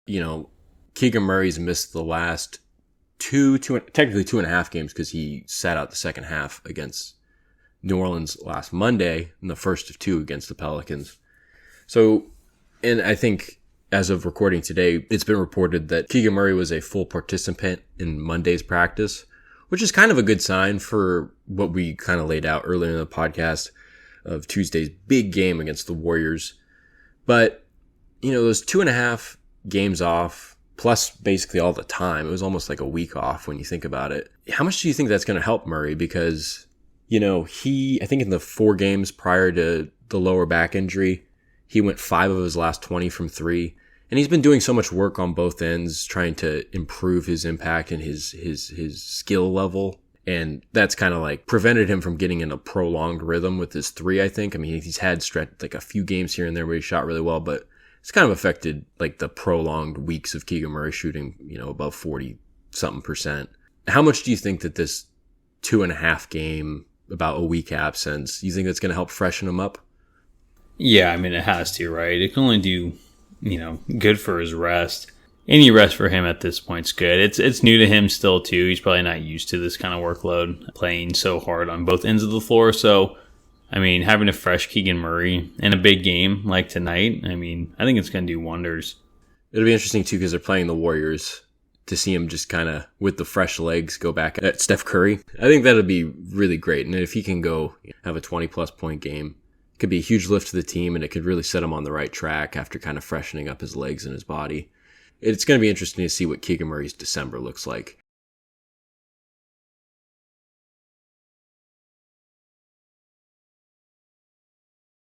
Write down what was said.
You know, Keegan Murray's missed the last technically 2.5 games because he sat out the second half against New Orleans last Monday and the first of two against the Pelicans. So, and I think as of recording today, it's been reported that Keegan Murray was a full participant in Monday's practice, which is kind of a good sign for what we kind of laid out earlier in the podcast of Tuesday's big game against the Warriors. But, you know, those 2.5 games off, plus basically all the time, it was almost like a week off when you think about it. How much do you think that's going to help Murray? Because, you know, I think in the 4 games prior to the lower back injury, he went 5 of his last 20 from 3. And he's been doing so much work on both ends, trying to improve his impact and his skill level. And that's kind of like prevented him from getting in a prolonged rhythm with his 3, I think. I mean, he's had like a few games here and there where he shot really well, but it's kind of affected like the prolonged weeks of Keegan Murray shooting, you know, above 40-something%. How much do you think that this 2.5 game, about a week absence, you think that's going to help freshen him up? Yeah, I mean, it has to, right? It can only do, you know, good for his rest. Any rest for him at this point is good. It's new to him still, too. He's probably not used to this kind of workload, playing so hard on both ends of the floor. So, I mean, having a fresh Keegan Murray in a big game like tonight, I mean, I think it's going to do wonders. It'll be interesting, too, because they're playing the Warriors, to see him just kind of, with the fresh legs, go back at Steph Curry. I think that'll be really great. And if he can go have a 20-plus point game, it could be a huge lift to the team, and it could really set him on the right track after kind of freshening up his legs and his body. It's going to be interesting to see what Keegan Murray's December looks like.